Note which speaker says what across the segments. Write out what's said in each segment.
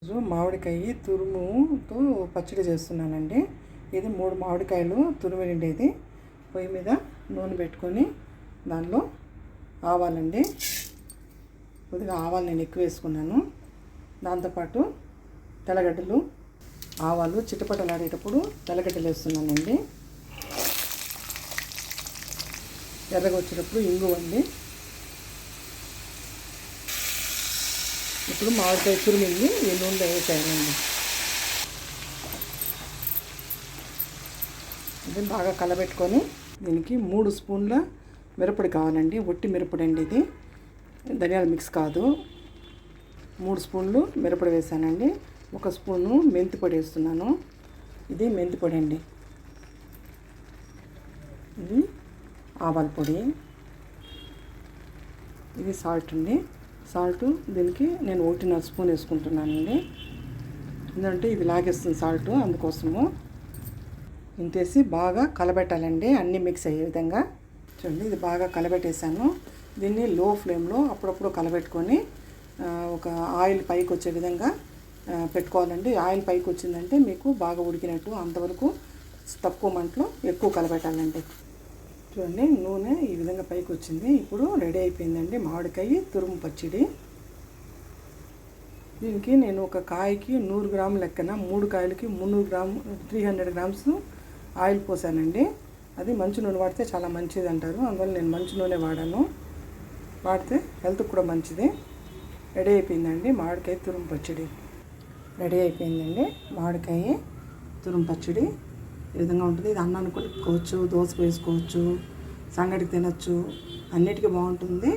Speaker 1: ఈరోజు మామిడికాయ తురుముతో పచ్చడి చేస్తున్నానండి. ఇది 3 మామిడికాయలు తురిమిండేది. పొయ్యి మీద నూనె పెట్టుకొని దానిలో ఆవాలండి, కొద్దిగా ఆవాలు నేను ఎక్కువ వేసుకున్నాను. దాంతోపాటు తెల్లగడ్డలు, ఆవాలు చిటపటలాడేటప్పుడు తెల్లగడ్డలు వేస్తున్నానండి. ఎర్రగా వచ్చేటప్పుడు ఇంగువ అండి. ఇప్పుడు మామిడికాయ తురిమింది ఈ నూనెలో వేసానండి. ఇది బాగా కలబెట్టుకొని దీనికి 3 స్పూన్ల మిరప్పొడి కావాలండి. ఒట్టి మిరప్పొడి అండి, ఇది ధనియాల మిక్స్ కాదు. 3 స్పూన్లు మిరప్పొడి వేసానండి. 1 స్పూను మెంతి పొడి వేస్తున్నాను. ఇది మెంతి పొడి అండి. ఇది ఆవాల పొడి. ఇది సాల్ట్ అండి. సాల్ట్ దీనికి నేను 1.5 స్పూన్ వేసుకుంటున్నానండి. ఎందుకంటే ఇది లాగేస్తుంది సాల్ట్, అందుకోసము. ఇంతేసి బాగా కలబెట్టాలండి, అన్నీ మిక్స్ అయ్యే విధంగా. చూడండి, ఇది బాగా కలబెట్టేసాను. దీన్ని లో ఫ్లేమ్లో అప్పుడప్పుడు కలబెట్టుకొని ఒక ఆయిల్ పైకి వచ్చే విధంగా పెట్టుకోవాలండి. ఆయిల్ పైకి వచ్చిందంటే మీకు బాగా ఉడికినట్టు. అంతవరకు తక్కువ మంటలో ఎక్కువ కలబెట్టాలండి. చూడండి, నూనె ఈ విధంగా పైకి వచ్చింది. ఇప్పుడు రెడీ అయిపోయిందండి మామిడికాయ తురుము పచ్చడి. దీనికి నేను ఒక కాయకి 100 గ్రాముల లెక్కన 3 కాయలకి 300 గ్రామ్స్ ఆయిల్ పోసానండి. అది మంచి నూనె వాడితే చాలా మంచిది అంటారు, అందువల్ల నేను మంచి నూనె వాడాను. వాడితే హెల్త్కి కూడా మంచిది. రెడీ అయిపోయిందండి మామిడికాయ తురుము పచ్చడి. రెడీ అయిపోయిందండి మామిడికాయ తురుము పచ్చడి. ఈ విధంగా ఉంటుంది. ఇది అన్నాన్ని కొట్టుకోవచ్చు, దోశకు వేసుకోవచ్చు, సంగటికి తినచ్చు, అన్నిటికీ బాగుంటుంది.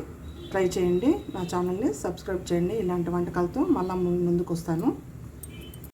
Speaker 1: ట్రై చేయండి. నా ఛానల్ని సబ్స్క్రైబ్ చేయండి. ఇలాంటి వంటకాలతో మళ్ళీ ముందుకు వస్తాను.